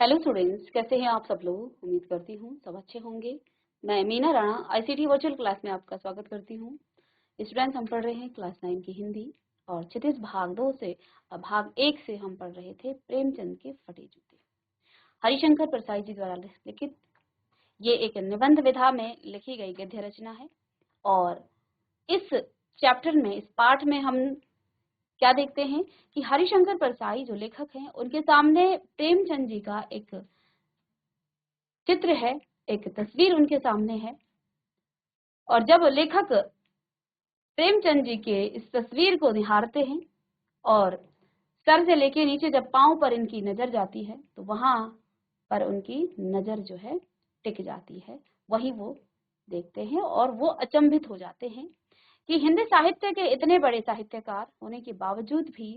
Hello students, कैसे हैं आप सब लोग। उम्मीद करती हूँ सब अच्छे होंगे। मैं Meena Rana ICT virtual class में आपका स्वागत करती हूँ। स्टूडेंट्स, हम पढ़ रहे हैं क्लास 9 की हिंदी और क्षितिज भाग 2 से भाग 1 से हम पढ़ रहे थे प्रेमचंद के फटे जूते। हरिशंकर परसाई जी द्वारा लिखित ये एक निबंध विधा में लिखी गई गद्य रचना है। और इस चैप्टर में, इस पाठ में हम क्या देखते हैं कि हरिशंकर परसाई जो लेखक हैं, उनके सामने प्रेमचंद जी का एक चित्र है, एक तस्वीर उनके सामने है। और जब लेखक प्रेमचंद जी के इस तस्वीर को निहारते हैं और सर से लेके नीचे जब पांव पर इनकी नजर जाती है तो वहां पर उनकी नजर जो है टिक जाती है। वही वो देखते हैं और वो अचंभित हो जाते हैं कि हिंदी साहित्य के इतने बड़े साहित्यकार होने के बावजूद भी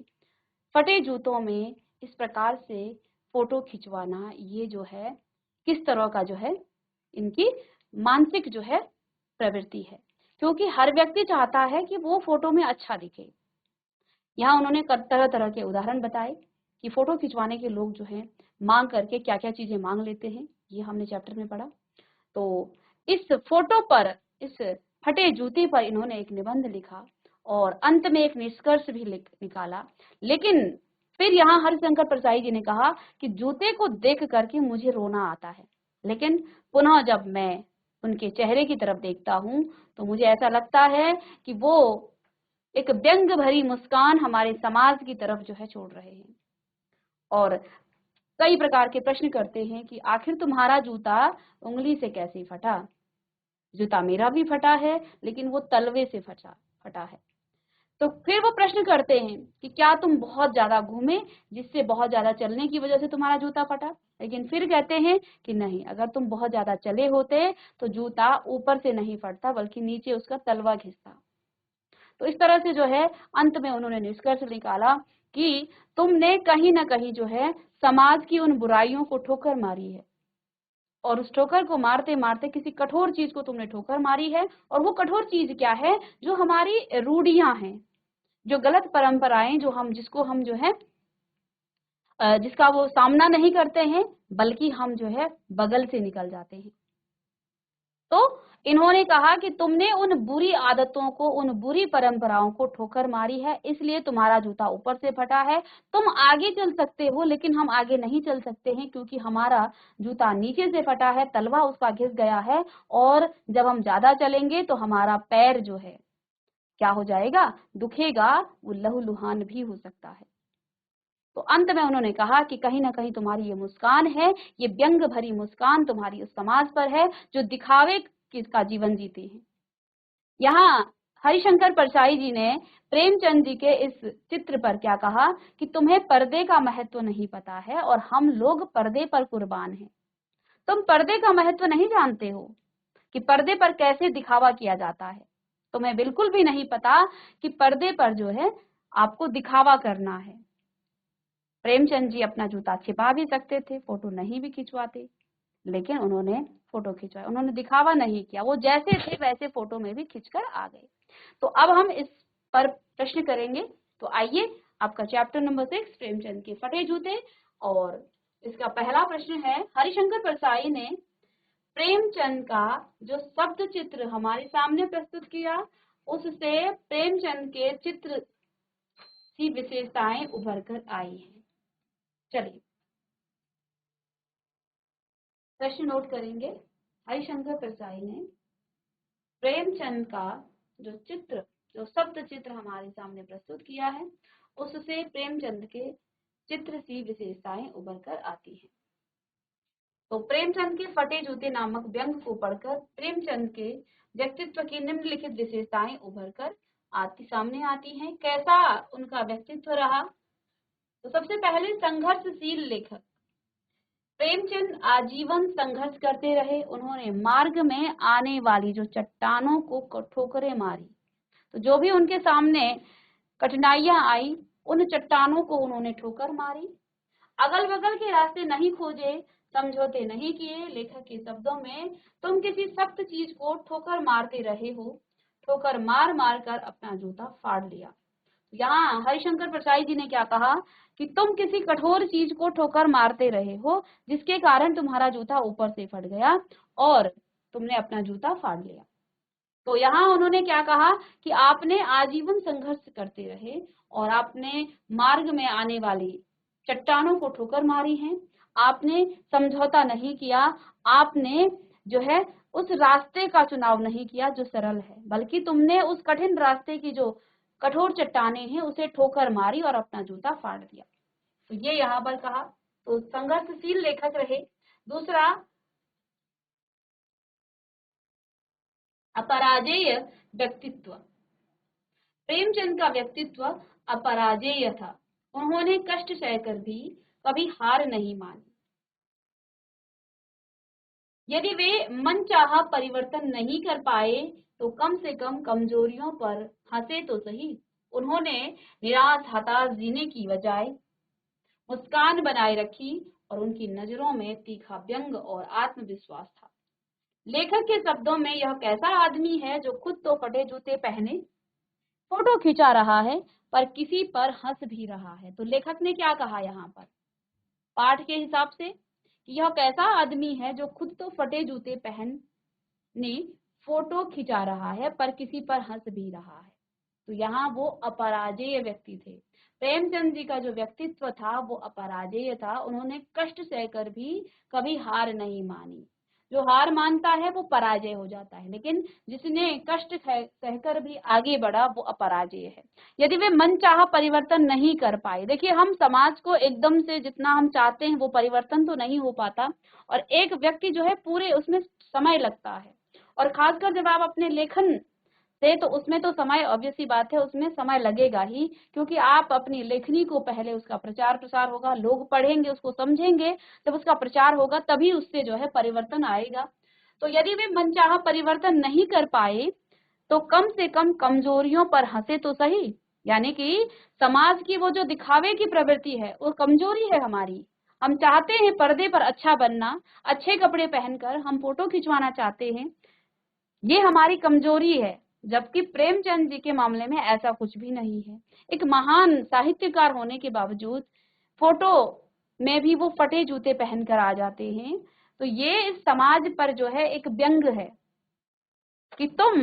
फटे जूतों में इस प्रकार से फोटो खिंचवाना, ये जो है किस तरह का जो है इनकी मानसिक जो है प्रवृत्ति है। क्योंकि हर व्यक्ति चाहता है कि वो फोटो में अच्छा दिखे। यहाँ उन्होंने तरह तरह के उदाहरण बताए कि फोटो खिंचवाने के लोग जो हैं मांग करके क्या क्या चीजें मांग लेते हैं, ये हमने चैप्टर में पढ़ा। तो इस फोटो पर, इस फटे जूते पर इन्होंने एक निबंध लिखा और अंत में एक निष्कर्ष भी निकाला। लेकिन फिर यहाँ हरिशंकर परसाई जी ने कहा कि जूते को देख करके मुझे रोना आता है, लेकिन पुनः जब मैं उनके चेहरे की तरफ देखता हूँ तो मुझे ऐसा लगता है कि वो एक व्यंग भरी मुस्कान हमारे समाज की तरफ जो है छोड़ रहे हैं और कई प्रकार के प्रश्न करते हैं कि आखिर तुम्हारा जूता उंगली से कैसे फटा। जूता मेरा भी फटा है, लेकिन वो तलवे से फटा है। तो फिर वो प्रश्न करते हैं कि क्या तुम बहुत ज्यादा घूमे, जिससे बहुत ज्यादा चलने की वजह से तुम्हारा जूता फटा। लेकिन फिर कहते हैं कि नहीं, अगर तुम बहुत ज्यादा चले होते तो जूता ऊपर से नहीं फटता बल्कि नीचे उसका तलवा घिसता। तो इस तरह से जो है अंत में उन्होंने निष्कर्ष निकाला कि तुमने कहीं ना कहीं जो है समाज की उन बुराइयों को ठोकर मारी है और उस ठोकर को मारते मारते किसी कठोर चीज को तुमने ठोकर मारी है। और वो कठोर चीज क्या है? जो हमारी रूढ़ियां हैं, जो गलत परंपराएं, जो हम जिसको हम जो है जिसका वो सामना नहीं करते हैं बल्कि हम जो है बगल से निकल जाते हैं। तो इन्होंने कहा कि तुमने उन बुरी आदतों को, उन बुरी परंपराओं को ठोकर मारी है, इसलिए तुम्हारा जूता ऊपर से फटा है। तुम आगे चल सकते हो लेकिन हम आगे नहीं चल सकते हैं क्योंकि हमारा जूता नीचे से फटा है, तलवा उसका घिस गया है और जब हम ज्यादा चलेंगे तो हमारा पैर जो है क्या हो जाएगा? दुखेगा, वो लहूलुहान भी हो सकता है। तो अंत में उन्होंने कहा कि कहीं ना कहीं तुम्हारी ये मुस्कान है, ये व्यंग भरी मुस्कान तुम्हारी उस समाज पर है जो दिखावे किसका जीवन जीती है। यहाँ हरिशंकर परसाई जी ने प्रेमचंद जी के इस चित्र पर क्या कहा कि तुम्हें पर्दे का महत्व नहीं पता है और हम लोग पर्दे पर कुर्बान हैं। तुम पर्दे का महत्व नहीं जानते हो कि पर्दे पर कैसे दिखावा किया जाता है। तुम्हें बिल्कुल भी नहीं पता कि पर्दे पर जो है आपको दिखावा करना है। प्रेमचंद जी अपना जूता छिपा भी सकते थे, फोटो नहीं भी खिंचवाते, लेकिन उन्होंने फोटो खिंचवाया, उन्होंने दिखावा नहीं किया, वो जैसे थे वैसे फोटो में भी खिंचकर आ गए। तो अब हम इस पर प्रश्न करेंगे। तो आइए, आपका चैप्टर नंबर 6 प्रेमचंद के फटे जूते, और इसका पहला प्रश्न है, हरिशंकर परसाई ने प्रेमचंद का जो शब्द चित्र हमारे सामने प्रस्तुत किया, उससे प्रेमचंद के चित्र की विशेषताएं उभर कर आई हैं। चलिए प्रश्न नोट करेंगे। हरिशंकर परसाई ने प्रेमचंद का जो चित्र, जो शब्द चित्र हमारे सामने प्रस्तुत किया है, उससे प्रेमचंद के चित्र की विशेषताएं उभर कर आती हैं। तो प्रेमचंद के फटे जूते नामक व्यंग को पढ़कर प्रेमचंद के व्यक्तित्व की निम्नलिखित विशेषताएं उभर कर सामने आती हैं। कैसा उनका व्यक्तित्व रहा? तो सबसे पहले संघर्षशील लेखक। प्रेमचंद आजीवन संघर्ष करते रहे। उन्होंने मार्ग में आने वाली जो चट्टानों को ठोकरें मारी। तो जो भी उनके सामने कठिनाइयां आई, उन चट्टानों को उन्होंने ठोकर मारी। अगल बगल के रास्ते नहीं खोजे, समझौते नहीं किए। लेखक के शब्दों में, तुम किसी सख्त चीज को ठोकर मारते रहे हो, ठोकर मार मार कर अपना जूता फाड़ लिया। यहाँ हरिशंकर प्रसाद जी ने क्या कहा कि तुम किसी कठोर चीज को ठोकर मारते रहे हो जिसके कारण तुम्हारा जूता ऊपर से फट गया और तुमने अपना जूता फाड़ लिया। तो यहाँ उन्होंने क्या कहा कि आपने आजीवन संघर्ष करते रहे और आपने मार्ग में आने वाली चट्टानों को ठोकर मारी है, आपने समझौता नहीं किया, आपने जो है उस रास्ते का चुनाव नहीं किया जो सरल है, बल्कि तुमने उस कठिन रास्ते की जो कठोर चट्टानें हैं उसे ठोकर मारी और अपना जूता फाड़ दिया। तो ये यहाँ पर कहा, तो संघर्षशील लेखक रहे। दूसरा, अपराजेय व्यक्तित्व। प्रेमचंद का व्यक्तित्व अपराजेय था। उन्होंने कष्ट सहकर भी कभी हार नहीं मानी। यदि वे मनचाहा परिवर्तन नहीं कर पाए तो कम से कम कमजोरियों पर हंसे तो सही। उन्होंने निराश हताश जीने की बजाय मुस्कान बनाए रखी और उनकी नजरों में तीखा व्यंग और आत्मविश्वास था। लेखक के शब्दों में, यह कैसा आदमी है जो खुद तो फटे जूते पहने फोटो खिंचा रहा है पर किसी पर हंस भी रहा है। तो लेखक ने क्या कहा यहाँ पर पाठ के हिसाब से कि यह कैसा आदमी है जो खुद तो फटे जूते पहने फोटो खिंचा रहा है पर किसी पर हंस भी रहा है। तो यहाँ वो अपराजेय व्यक्ति थे। प्रेमचंद जी का जो व्यक्तित्व था वो अपराजेय था। उन्होंने कष्ट सहकर भी कभी हार नहीं मानी। जो हार मानता है वो पराजय हो जाता है, लेकिन जिसने कष्ट सहकर भी आगे बढ़ा वो अपराजय है। यदि वे मनचाहा परिवर्तन नहीं कर पाए, देखिए हम समाज को एकदम से जितना हम चाहते हैं वो परिवर्तन तो नहीं हो पाता, और एक व्यक्ति जो है पूरे उसमें समय लगता है, और खासकर जब आप अपने लेखन से, तो उसमें तो समय ऑब्वियस सी बात है, उसमें समय लगेगा ही, क्योंकि आप अपनी लेखनी को पहले उसका प्रचार प्रसार होगा, लोग पढ़ेंगे, उसको समझेंगे, जब उसका प्रचार होगा तभी उससे जो है परिवर्तन आएगा। तो यदि वे मनचाहा परिवर्तन नहीं कर पाए तो कम से कम कमजोरियों पर हंसे तो सही। यानी कि समाज की वो जो दिखावे की प्रवृत्ति है वो कमजोरी है हमारी। हम चाहते हैं पर्दे पर अच्छा बनना, अच्छे कपड़े पहनकर हम फोटो खिंचवाना चाहते हैं, ये हमारी कमजोरी है। जबकि प्रेमचंद जी के मामले में ऐसा कुछ भी नहीं है। एक महान साहित्यकार होने के बावजूद फोटो में भी वो फटे जूते पहनकर आ जाते हैं। तो ये इस समाज पर जो है एक व्यंग है कि तुम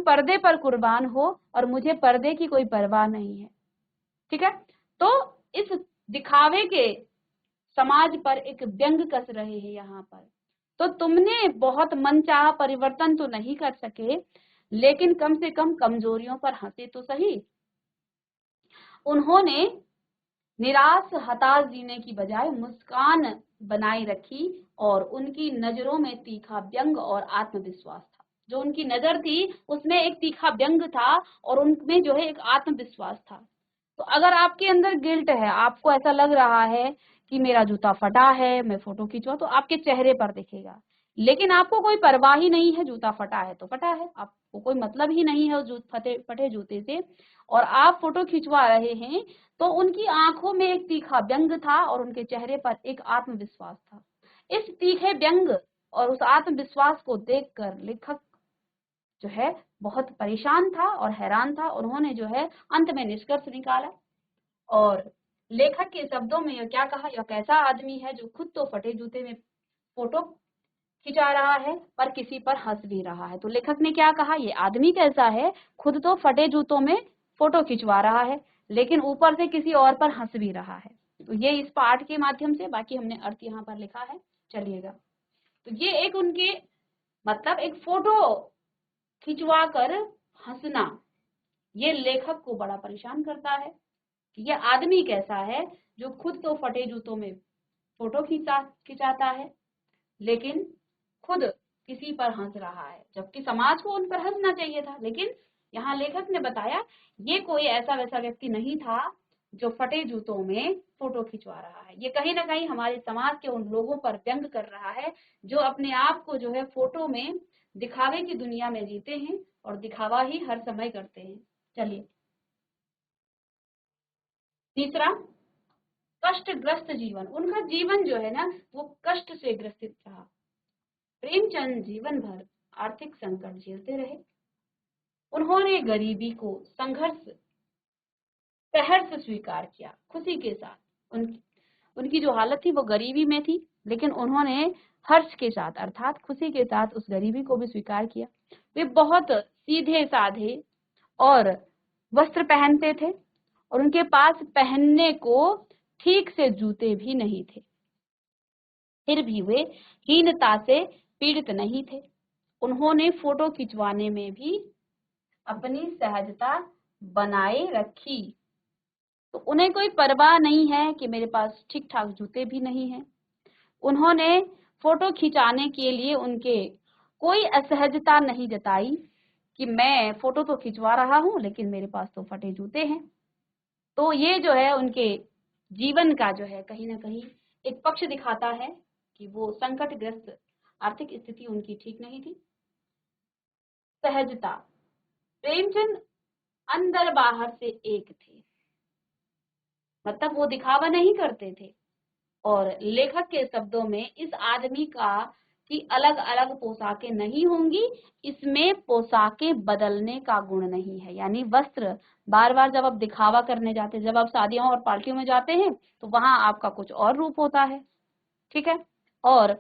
पर्दे पर कुर्बान हो और मुझे पर्दे की कोई परवाह नहीं है। ठीक है, तो इस दिखावे के समाज पर एक व्यंग कस रहे हैं यहाँ पर। तो तुमने बहुत मनचाहा परिवर्तन तो नहीं कर सके, लेकिन कम से कम कमजोरियों पर हंसे तो सही। उन्होंने निराश हताश जीने की बजाय मुस्कान बनाए रखी और उनकी नजरों में तीखा व्यंग और आत्मविश्वास था। जो उनकी नजर थी उसमें एक तीखा व्यंग था और उनमें जो है एक आत्मविश्वास था। तो अगर आपके अंदर गिल्ट है, आपको ऐसा लग रहा है कि मेरा जूता फटा है, मैं फोटो खींचवा, तो आपके चेहरे पर दिखेगा। लेकिन आपको कोई परवाह ही नहीं है, जूता फटा है तो फटा है, आपको कोई मतलब ही नहीं है उस फटे जूते से, और आप फोटो खिंचवा रहे हैं, तो उनकी आंखों में एक तीखा व्यंग था और उनके चेहरे पर एक आत्मविश्वास था। इस तीखे व्यंग और उस आत्मविश्वास को देखकर लेखक जो है बहुत परेशान था और हैरान था। उन्होंने जो है अंत में निष्कर्ष निकाला, और लेखक के शब्दों में यह क्या कहा, यह कैसा आदमी है जो खुद तो फटे जूते में फोटो खिंचा रहा है पर किसी पर हंस भी रहा है। तो लेखक ने क्या कहा, ये आदमी कैसा है, खुद तो फटे जूतों में फोटो खिंचवा रहा है लेकिन ऊपर से किसी और पर हंस भी रहा है। तो ये इस पाठ के माध्यम से, बाकी हमने अर्थ यहाँ पर लिखा है, चलिएगा। तो ये एक उनके मतलब एक फोटो खिंचवा कर हंसना, ये लेखक को बड़ा परेशान करता है कि ये आदमी कैसा है जो खुद तो फटे जूतों में फोटो खिंचाता है लेकिन खुद किसी पर हंस रहा है, जबकि समाज को उन पर हंसना चाहिए था। लेकिन यहाँ लेखक ने बताया ये कोई ऐसा वैसा व्यक्ति नहीं था जो फटे जूतों में फोटो खिंचवा रहा है। ये कहीं ना कहीं हमारे समाज के उन लोगों पर व्यंग कर रहा है जो अपने आप को जो है फोटो में दिखावे की दुनिया में जीते हैं और दिखावा ही हर समय करते हैं। चलिए, तीसरा, कष्टग्रस्त जीवन। उनका जीवन जो है ना वो कष्ट से ग्रसित रहा। प्रेमचंद जीवन भर आर्थिक संकट झेलते रहे। उन्होंने गरीबी को संघर्ष सहर्ष स्वीकार किया, खुशी के साथ। उनकी जो हालत थी वो गरीबी में थी, लेकिन उन्होंने हर्ष के साथ अर्थात खुशी के साथ उस गरीबी को भी स्वीकार किया। वे बहुत सीधे साधे और वस्त्र पहनते थे और उनके पास पहनने को ठीक से जूते भी नहीं थे। फिर भी वे हीनता से पीड़ित नहीं थे। उन्होंने फोटो खिंचवाने में भी अपनी सहजता बनाए रखी। तो उन्हें कोई परवाह नहीं है कि मेरे पास ठीक ठाक जूते भी नहीं हैं। उन्होंने फोटो खिंचाने के लिए उनके कोई असहजता नहीं जताई कि मैं फोटो तो खिंचवा रहा हूं लेकिन मेरे पास तो फटे जूते हैं। तो ये जो है उनके जीवन का जो है कहीं ना कहीं एक पक्ष दिखाता है कि वो संकटग्रस्त आर्थिक स्थिति उनकी ठीक नहीं थी। सहजता, प्रेमचंद अंदर बाहर से एक थे, मतलब वो दिखावा नहीं करते थे। और लेखक के शब्दों में इस आदमी का कि अलग अलग पोशाकें नहीं होंगी, इसमें पोशाकें बदलने का गुण नहीं है। यानी वस्त्र बार बार जब आप दिखावा करने जाते हैं, जब आप शादियों और पार्टियों में जाते हैं तो वहां आपका कुछ और रूप होता है, ठीक है। और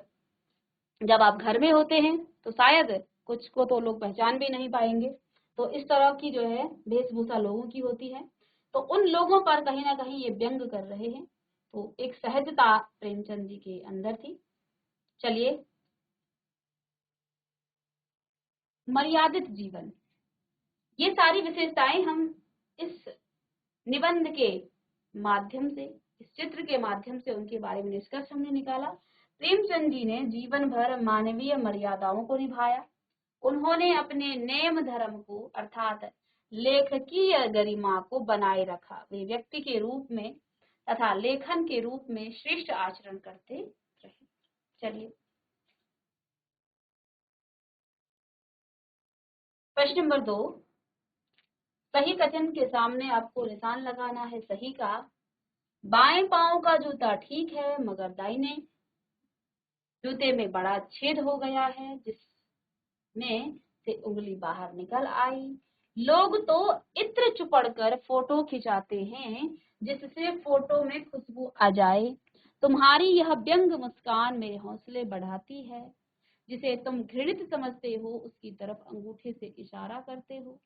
जब आप घर में होते हैं तो शायद कुछ को तो लोग पहचान भी नहीं पाएंगे। तो इस तरह की जो है वेशभूषा लोगों की होती है। तो उन लोगों पर कहीं ना कहीं ये व्यंग कर रहे हैं। तो एक सहजता प्रेमचंद जी के अंदर थी। चलिए, मर्यादित जीवन, ये सारी विशेषताएं हम इस निबंध के माध्यम से, इस चित्र के माध्यम से उनके बारे में निष्कर्ष हमने निकाला। प्रेमचंद जी ने जीवन भर मानवीय मर्यादाओं को निभाया। उन्होंने अपने नेम धर्म को अर्थात लेखकीय गरिमा को बनाए रखा। वे व्यक्ति के रूप में तथा लेखन के रूप में श्रेष्ठ आचरण करते रहे। चलिए, प्रश्न नंबर 2, सही कथन के सामने आपको निशान लगाना है सही का। बाएं पांव का जूता ठीक है मगर दाहिने जूते में बड़ा छेद हो गया है जिसमें से उंगली बाहर निकल आई। लोग तो इत्र चुपड़ कर फोटो खिंचाते हैं जिससे फोटो में खुशबू आ जाए। तुम्हारी यह व्यंग मुस्कान मेरे हौसले बढ़ाती है। जिसे तुम घृणित समझते हो उसकी तरफ अंगूठे से इशारा करते हो।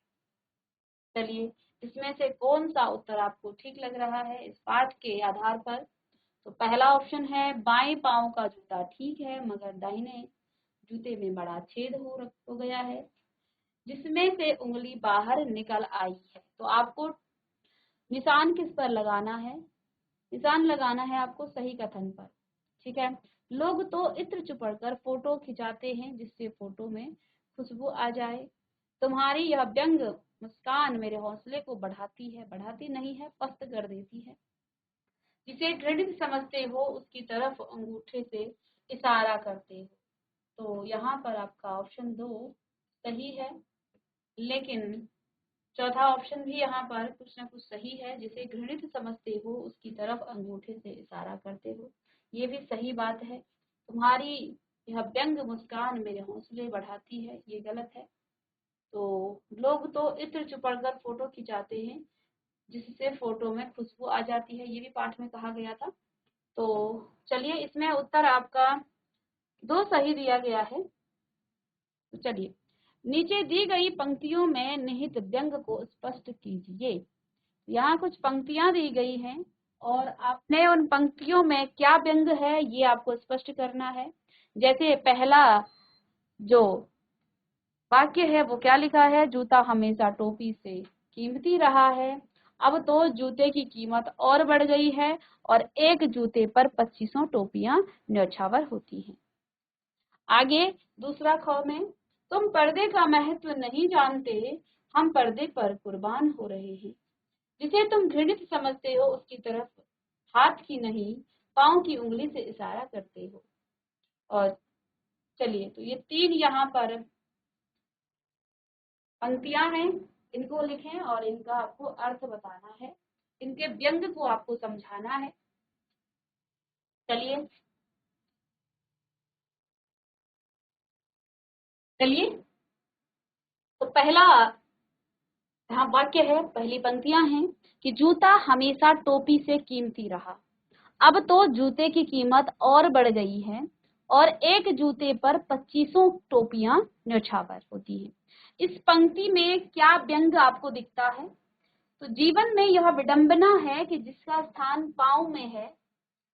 चलिए, इसमें से कौन सा उत्तर आपको ठीक लग रहा है इस पाठ के आधार पर? तो पहला ऑप्शन है बाएं पांव का जूता ठीक है मगर दाहिने जूते में बड़ा छेद हो गया है जिसमें से उंगली बाहर निकल आई है। तो आपको निशान किस पर लगाना है? निशान लगाना है आपको सही कथन पर, ठीक है। लोग तो इत्र चुपड़ कर फोटो खिंचाते हैं जिससे फोटो में खुशबू आ जाए। तुम्हारी यह व्यंग मुस्कान मेरे हौसले को बढ़ाती है, बढ़ाती नहीं है, पस्त कर देती है। जिसे घृणित समझते हो उसकी तरफ अंगूठे से इशारा करते हो। तो यहाँ पर आपका ऑप्शन 2 सही है, लेकिन चौथा ऑप्शन भी यहाँ पर कुछ ना कुछ सही है। जिसे घृणित समझते हो उसकी तरफ अंगूठे से इशारा करते हो, ये भी सही बात है। तुम्हारी यह व्यंग मुस्कान मेरे हौसले बढ़ाती है, ये गलत है। तो लोग तो इत्र चुपड़ कर फोटो खिंचाते हैं जिससे फोटो में खुशबू आ जाती है, ये भी पाठ में कहा गया था। तो चलिए, इसमें उत्तर आपका 2 सही दिया गया है। तो चलिए, नीचे दी गई पंक्तियों में निहित व्यंग को स्पष्ट कीजिए। यहाँ कुछ पंक्तियां दी गई हैं और आपने उन पंक्तियों में क्या व्यंग है ये आपको स्पष्ट करना है। जैसे पहला जो वाक्य है वो क्या लिखा है, जूता हमेशा टोपी से कीमती रहा है, अब तो जूते की कीमत और बढ़ गई है और एक जूते पर 2500 टोपियां न्यौछावर होती हैं। आगे दूसरा ख में, तुम पर्दे का महत्व नहीं जानते, हम पर्दे पर कुर्बान हो रहे हैं। जिसे तुम घृणित समझते हो उसकी तरफ हाथ की नहीं पांव की उंगली से इशारा करते हो। और चलिए, तो ये 3 यहाँ पर पंक्तियां हैं, इनको लिखें और इनका आपको अर्थ बताना है, इनके व्यंग को आपको समझाना है। चलिए चलिए, तो पहला यहाँ वाक्य है, पहली पंक्तियां हैं कि जूता हमेशा टोपी से कीमती रहा, अब तो जूते की कीमत और बढ़ गई है और एक जूते पर 25 टोपियां न्यौछावर होती हैं। इस पंक्ति में क्या व्यंग आपको दिखता है? तो जीवन में यह विडंबना है कि जिसका स्थान पांव में है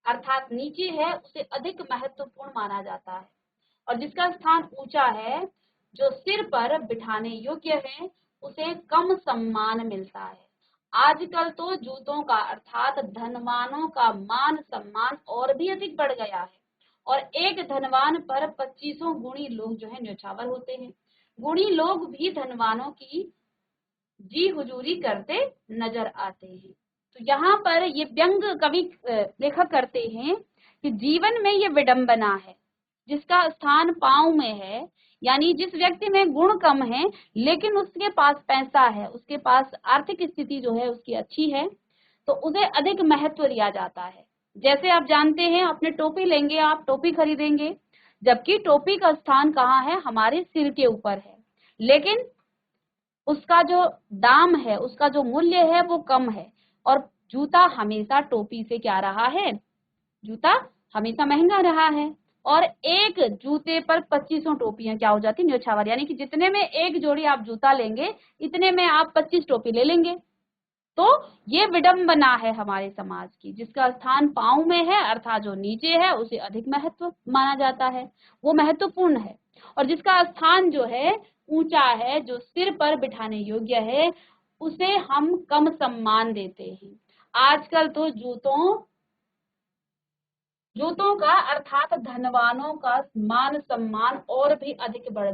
अर्थात नीचे है, उसे अधिक महत्वपूर्ण माना जाता है, और जिसका स्थान ऊंचा है, जो सिर पर बिठाने योग्य है, उसे कम सम्मान मिलता है। आजकल तो जूतों का अर्थात धनवानों का मान सम्मान और भी अधिक बढ़ गया है और एक धनवान पर 25 गुणी लोग जो है न्यौछावर होते हैं। गुणी लोग भी धनवानों की जी हुजूरी करते नजर आते हैं। तो यहाँ पर ये व्यंग कवि लेखक करते हैं कि जीवन में ये विडंबना है, जिसका स्थान पांव में है, यानी जिस व्यक्ति में गुण कम है लेकिन उसके पास पैसा है, उसके पास आर्थिक स्थिति जो है उसकी अच्छी है, तो उसे अधिक महत्व दिया जाता है। जैसे आप जानते हैं, अपने टोपी लेंगे, आप टोपी खरीदेंगे, जबकि टोपी का स्थान कहाँ है? हमारे सिर के ऊपर है, लेकिन उसका जो दाम है, उसका जो मूल्य है वो कम है। और जूता हमेशा टोपी से क्या रहा है? जूता हमेशा महंगा रहा है और एक जूते पर 25 टोपियां क्या हो जाती? न्यौछावर, यानी कि जितने में एक जोड़ी आप जूता लेंगे इतने में आप 25 टोपी ले लेंगे। तो ये विडंबना है हमारे समाज की, जिसका स्थान पांव में है अर्थात जो नीचे है उसे अधिक महत्व माना जाता है, वो महत्वपूर्ण है, और जिसका स्थान जो है ऊंचा है, जो सिर पर बिठाने योग्य है, उसे हम कम सम्मान देते हैं। आजकल तो जूतों का अर्थात धनवानों का मान सम्मान और भी अधिक बढ़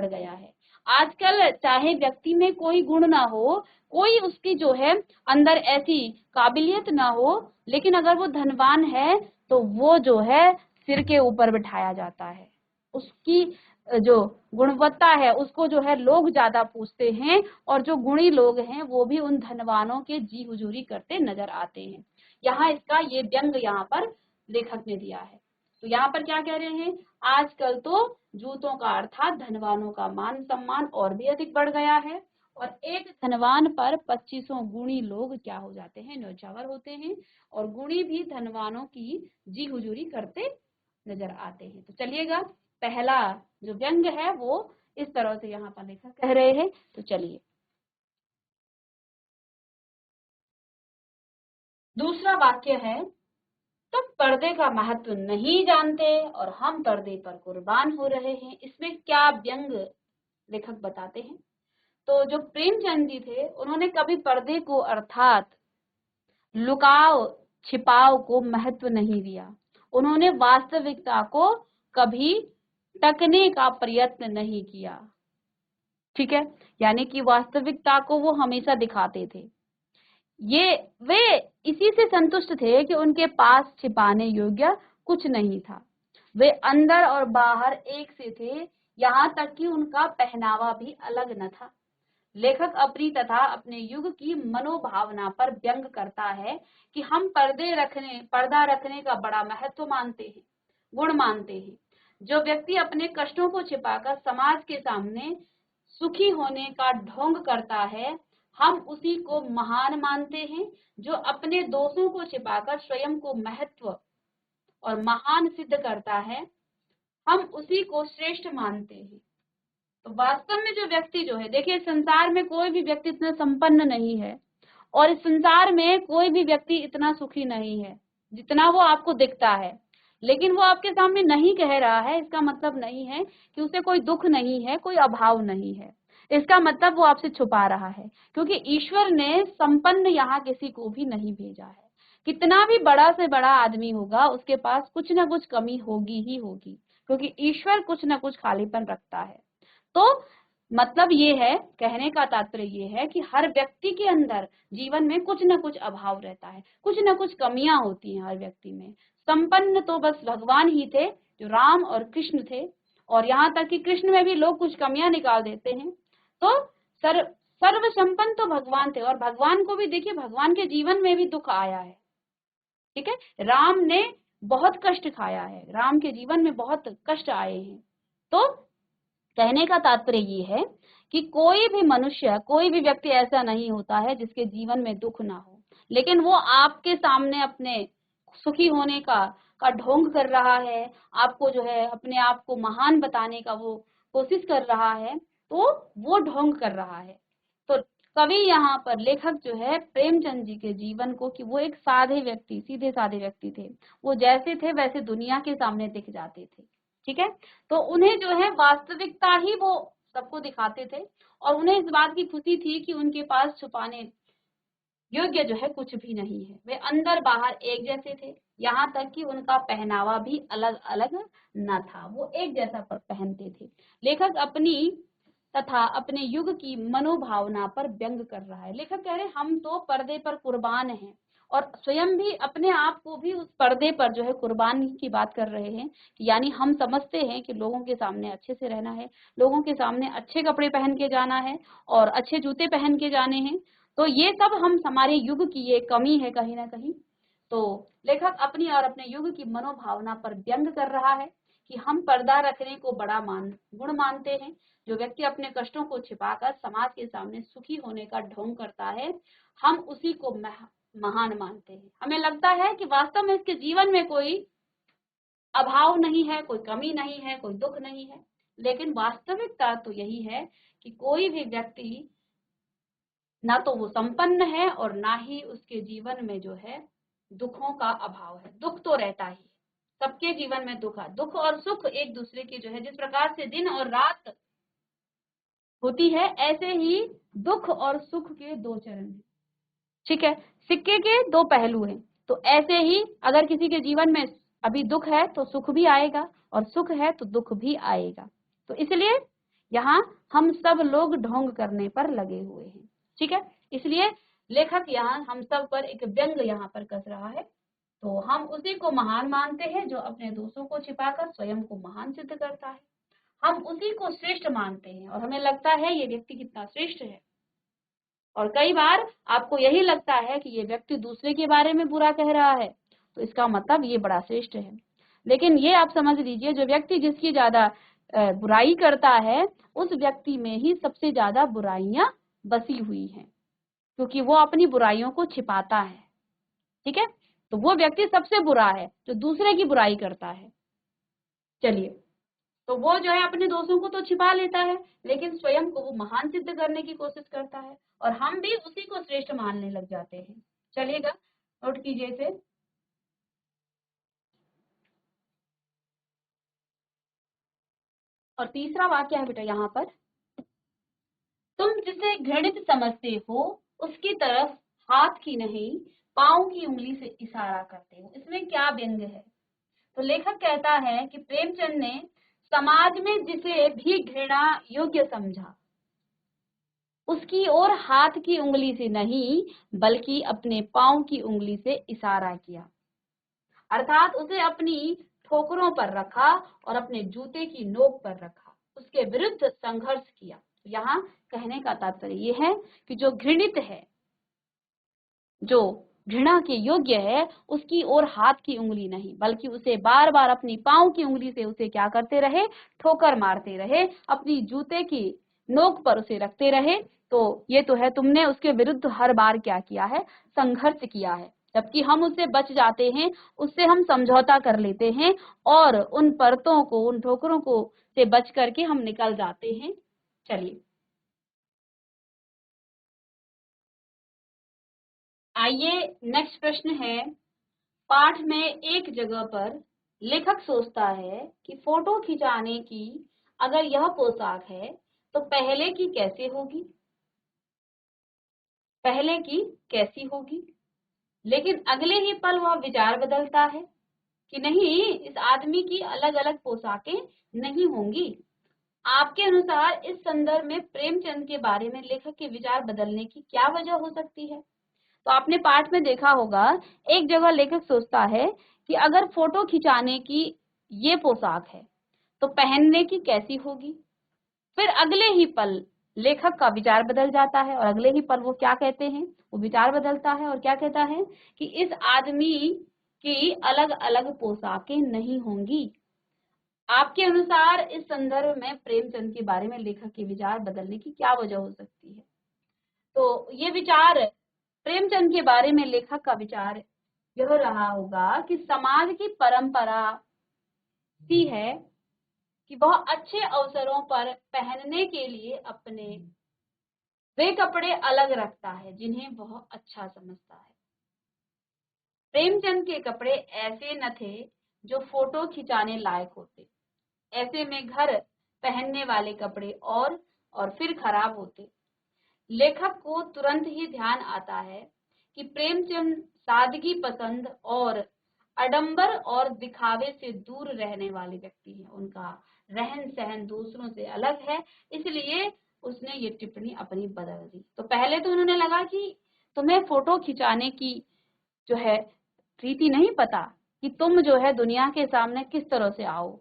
गया है। आजकल चाहे व्यक्ति में कोई गुण ना हो, कोई उसकी जो है अंदर ऐसी काबिलियत ना हो, लेकिन अगर वो धनवान है तो वो जो है सिर के ऊपर बिठाया जाता है। उसकी जो गुणवत्ता है उसको जो है लोग ज्यादा पूछते हैं, और जो गुणी लोग हैं वो भी उन धनवानों के जी हुजूरी करते नजर आते हैं। यहाँ इसका ये व्यंग यहाँ पर लेखक ने दिया है। तो यहाँ पर क्या कह रहे हैं? आजकल तो जूतों का अर्थात धनवानों का मान सम्मान और भी अधिक बढ़ गया है और एक धनवान पर 25 गुणी लोग क्या हो जाते हैं? न्यौछावर होते हैं, और गुणी भी धनवानों की जी हुजूरी करते नजर आते हैं। तो चलिएगा, पहला जो व्यंग है वो इस तरह से यहाँ पर लेखक कह रहे हैं। तो चलिए दूसरा वाक्य है, तुम पर्दे का महत्व नहीं जानते और हम पर्दे पर कुर्बान हो रहे हैं। इसमें क्या व्यंग लेखक बताते हैं? तो जो प्रेमचंद जी थे उन्होंने कभी पर्दे को अर्थात लुकाव छिपाव को महत्व नहीं दिया। उन्होंने वास्तविकता को कभी टकने का प्रयत्न नहीं किया। ठीक है, यानी कि वास्तविकता को वो हमेशा दिखाते थे। ये वे इसी से संतुष्ट थे कि उनके पास छिपाने योग्य कुछ नहीं था। वे अंदर और बाहर एक से थे, यहाँ तक कि उनका पहनावा भी अलग न था। लेखक अपनी तथा अपने युग की मनोभावना पर व्यंग करता है कि हम पर्दा रखने का बड़ा महत्व मानते हैं, गुण मानते हैं। जो व्यक्ति अपने कष्टों को छिपाकर समाज के सामने सुखी होने का ढोंग करता है, हम उसी को महान मानते हैं। जो अपने दोषों को छिपाकर स्वयं को महत्व और महान सिद्ध करता है, हम उसी को श्रेष्ठ मानते हैं। तो वास्तव में जो व्यक्ति जो है, देखिए संसार में कोई भी व्यक्ति इतना संपन्न नहीं है और इस संसार में कोई भी व्यक्ति इतना सुखी नहीं है जितना वो आपको दिखता है। लेकिन वो आपके सामने नहीं कह रहा है, इसका मतलब नहीं है कि उसे कोई दुख नहीं है, कोई अभाव नहीं है। इसका मतलब वो आपसे छुपा रहा है, क्योंकि ईश्वर ने संपन्न यहाँ किसी को भी नहीं भेजा है। कितना भी बड़ा से बड़ा आदमी होगा, उसके पास कुछ ना कुछ कमी होगी ही होगी, क्योंकि ईश्वर कुछ ना कुछ खालीपन रखता है। तो मतलब ये है, कहने का तात्पर्य ये है कि हर व्यक्ति के अंदर जीवन में कुछ न कुछ अभाव रहता है, कुछ न कुछ कमियां होती हैं हर व्यक्ति में। संपन्न तो बस भगवान ही थे, जो राम और कृष्ण थे, और यहाँ तक कि कृष्ण में भी लोग कुछ कमियां निकाल देते हैं। तो सर्व संपन्न तो भगवान थे, और भगवान को भी देखिए, भगवान के जीवन में भी दुख आया है। ठीक है, राम ने बहुत कष्ट खाया है, राम के जीवन में बहुत कष्ट आए हैं। तो कहने का तात्पर्य ये है कि कोई भी मनुष्य, कोई भी व्यक्ति ऐसा नहीं होता है जिसके जीवन में दुख ना हो, लेकिन वो आपके सामने अपने सुखी होने का ढोंग कर रहा है, आपको जो है अपने आप को महान बताने का वो कोशिश कर रहा है, तो वो ढोंग कर रहा है। तो कवि यहाँ पर लेखक जो है प्रेमचंद जी के जीवन को, कि वो एक साधे व्यक्ति, सीधे साधे व्यक्ति थे, वो जैसे थे वैसे दुनिया के सामने दिख जाते थे। ठीक है, तो उन्हें जो है वास्तविकता ही वो सबको दिखाते थे, और उन्हें इस बात की खुशी थी कि उनके पास छुपाने योग्य जो है कुछ भी नहीं है। वे अंदर बाहर एक जैसे थे, यहाँ तक कि उनका पहनावा भी अलग अलग न था, वो एक जैसा पहनते थे। लेखक अपनी तथा अपने युग की मनोभावना पर व्यंग कर रहा है। लेखक कह रहे हम तो पर्दे पर कुर्बान हैं, और स्वयं भी अपने आप को भी उस पर्दे पर जो है कुर्बानी की बात कर रहे हैं। यानी हम समझते हैं कि लोगों के सामने अच्छे से रहना है, लोगों के सामने अच्छे कपड़े पहन के जाना है और अच्छे जूते पहन के जाने हैं। तो ये सब हम हमारे युग की ये कमी है कहीं ना कहीं। तो लेखक अपनी और अपने युग की मनोभावना पर व्यंग कर रहा है कि हम पर्दा रखने को बड़ा गुण मानते हैं। जो व्यक्ति अपने कष्टों को छिपाकर समाज के सामने सुखी होने का ढोंग करता है, हम उसी को महान मानते हैं। हमें लगता है कि वास्तव में इसके जीवन में कोई अभाव नहीं है, कोई कमी नहीं है, कोई दुख नहीं है, लेकिन वास्तविकता तो यही है कि कोई भी व्यक्ति ना तो वो संपन्न है और ना ही उसके जीवन में जो है दुखों का अभाव है। दुख तो रहता ही है, सबके जीवन में दुख है। दुख और सुख एक दूसरे के जो है, जिस प्रकार से दिन और रात होती है, ऐसे ही दुख और सुख के दो चरण हैं। ठीक है, सिक्के के दो पहलू हैं। तो ऐसे ही अगर किसी के जीवन में अभी दुख है तो सुख भी आएगा, और सुख है तो दुख भी आएगा। तो इसलिए यहाँ हम सब लोग ढोंग करने पर लगे हुए हैं। ठीक है, इसलिए लेखक यहाँ हम सब पर एक व्यंग यहाँ पर कस रहा है। तो हम उसी को महान मानते हैं जो अपने दोषों को छिपाकर स्वयं को महान सिद्ध करता है। हम उसी को श्रेष्ठ मानते हैं, और हमें लगता है ये व्यक्ति कितना श्रेष्ठ है। और कई बार आपको यही लगता है कि ये व्यक्ति दूसरे के बारे में बुरा कह रहा है, तो इसका मतलब ये बड़ा श्रेष्ठ है। लेकिन ये आप समझ लीजिए, जो व्यक्ति जिसकी ज्यादा बुराई करता है, उस व्यक्ति में ही सबसे ज्यादा बुराइयां बसी हुई हैं, क्योंकि वो अपनी बुराइयों को छिपाता है। ठीक है, तो वो व्यक्ति सबसे बुरा है जो दूसरे की बुराई करता है। चलिए, तो वो जो है अपने दोषों को तो छिपा लेता है, लेकिन स्वयं को वो महान सिद्ध करने की कोशिश करता है, और हम भी उसी को श्रेष्ठ मानने लग जाते हैं। चलिएगा, नोट कीजिए इसे। और तीसरा वाक्य है बेटा यहाँ पर, तुम जिसे घृणित समझते हो उसकी तरफ हाथ की नहीं पांव की उंगली से इशारा करते हो। इसमें क्या व्यंग है? तो लेखक कहता है कि प्रेमचंद ने समाज में जिसे भी घृणा योग्य समझा, उसकी ओर हाथ की उंगली से नहीं बल्कि अपने पांव की उंगली से इशारा किया, अर्थात उसे अपनी ठोकरों पर रखा और अपने जूते की नोक पर रखा, उसके विरुद्ध संघर्ष किया। यहाँ कहने का तात्पर्य यह है कि जो घृणित है, जो घृणा के योग्य है, उसकी ओर हाथ की उंगली नहीं बल्कि उसे बार बार अपनी पांव की उंगली से उसे क्या करते रहे, ठोकर मारते रहे, अपनी जूते की नोक पर उसे रखते रहे। तो ये तो है, तुमने उसके विरुद्ध हर बार क्या किया है, संघर्ष किया है। जबकि हम उससे बच जाते हैं, उससे हम समझौता कर लेते हैं, और उन परतों को, उन ठोकरों को से बच करके हम निकल जाते हैं। चलिए आइए, नेक्स्ट प्रश्न है। पाठ में एक जगह पर लेखक सोचता है कि फोटो खिंचाने की अगर यह पोशाक है तो पहले की कैसे होगी, पहले की कैसी होगी। लेकिन अगले ही पल वह विचार बदलता है कि नहीं, इस आदमी की अलग अलग पोशाकें नहीं होंगी। आपके अनुसार इस संदर्भ में प्रेमचंद के बारे में लेखक के विचार बदलने की क्या वजह हो सकती है? तो आपने पाठ में देखा होगा, एक जगह लेखक सोचता है कि अगर फोटो खिंचाने की ये पोशाक है तो पहनने की कैसी होगी। फिर अगले ही पल लेखक का विचार बदल जाता है, और अगले ही पल वो क्या कहते हैं, वो विचार बदलता है और क्या कहता है कि इस आदमी की अलग अलग पोशाकें नहीं होंगी। आपके अनुसार इस संदर्भ में प्रेमचंद के बारे में लेखक के विचार बदलने की क्या वजह हो सकती है? तो ये विचार, प्रेमचंद के बारे में लेखक का विचार यह रहा होगा कि समाज की परंपरा सी है कि वह अच्छे अवसरों पर पहनने के लिए अपने वे कपड़े अलग रखता है जिन्हें वह अच्छा समझता है। प्रेमचंद के कपड़े ऐसे न थे जो फोटो खिंचाने लायक होते। ऐसे में घर पहनने वाले कपड़े और फिर खराब होते। लेखक को तुरंत ही ध्यान आता है कि प्रेमचंद सादगी पसंद और आडंबर और दिखावे से दूर रहने वाले व्यक्ति हैं। उनका रहन सहन दूसरों से अलग है, इसलिए उसने ये टिप्पणी अपनी बदल दी। तो पहले तो उन्होंने लगा कि तुम्हें फोटो खिंचाने की जो है रीति नहीं पता कि तुम जो है दुनिया के सामने किस तरह से आओ,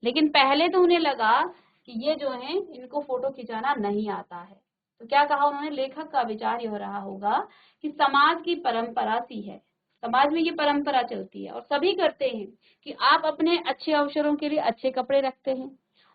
लेकिन पहले तो उन्हें लगा कि ये जो है इनको फोटो खिंचाना नहीं आता है। तो क्या कहा उन्होंने? लेखक का विचार यह रहा होगा कि समाज की परंपरा सी है, समाज में ये परंपरा चलती है और सभी करते हैं कि आप अपने अच्छे अवसरों के लिए अच्छे कपड़े रखते हैं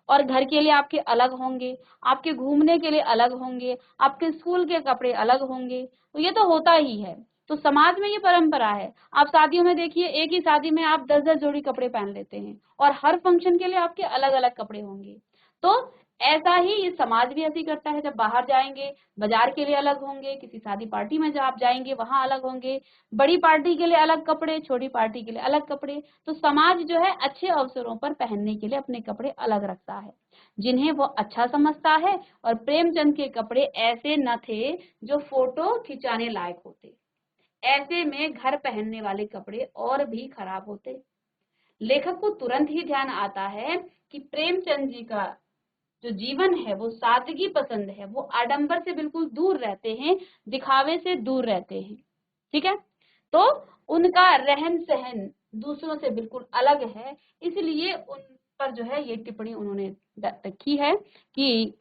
और घर के लिए आपके अलग होंगे, आपके घूमने के लिए अलग होंगे, आपके स्कूल के कपड़े अलग होंगे। तो ये तो होता ही है। तो समाज में ये परंपरा है। आप शादियों में देखिए, एक ही शादी में आप 10-10 जोड़ी कपड़े पहन लेते हैं और हर फंक्शन के लिए आपके अलग अलग कपड़े होंगे। तो ऐसा ही ये समाज भी ऐसी करता है। जब बाहर जाएंगे, बाजार के लिए अलग होंगे, किसी शादी पार्टी में जब आप जाएंगे वहां अलग होंगे, बड़ी पार्टी के लिए अलग कपड़े, छोटी पार्टी के लिए अलग कपड़े। तो समाज जो है अच्छे अवसरों पर पहनने के लिए अपने कपड़े अलग रखता है जिन्हें वो अच्छा समझता है। और प्रेमचंद के कपड़े ऐसे न थे जो फोटो खिंचाने लायक होते। ऐसे में घर पहनने वाले कपड़े और भी खराब होते। लेखक को तुरंत ही ध्यान आता है कि प्रेमचंद जी का जो जीवन है वो सादगी पसंद है, वो आडंबर से बिल्कुल दूर रहते हैं, दिखावे से दूर रहते हैं। ठीक है, तो उनका रहन सहन दूसरों से बिल्कुल अलग है, इसलिए उन पर जो है ये टिप्पणी उन्होंने रखी है कि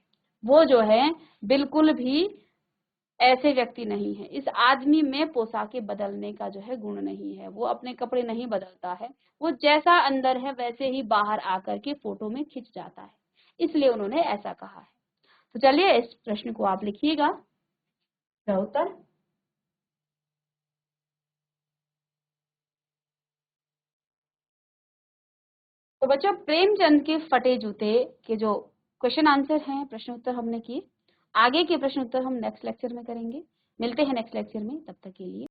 वो जो है बिल्कुल भी ऐसे व्यक्ति नहीं है। इस आदमी में पोशाकें बदलने का जो है गुण नहीं है, वो अपने कपड़े नहीं बदलता है, वो जैसा अंदर है वैसे ही बाहर आकर के फोटो में खिंच जाता है, इसलिए उन्होंने ऐसा कहा है। तो चलिए इस प्रश्न को आप लिखिएगा उत्तर। तो बच्चों, प्रेमचंद के फटे जूते के जो क्वेश्चन आंसर हैं, प्रश्न उत्तर हमने किए। आगे के प्रश्न उत्तर हम नेक्स्ट लेक्चर में करेंगे। मिलते हैं नेक्स्ट लेक्चर में, तब तक के लिए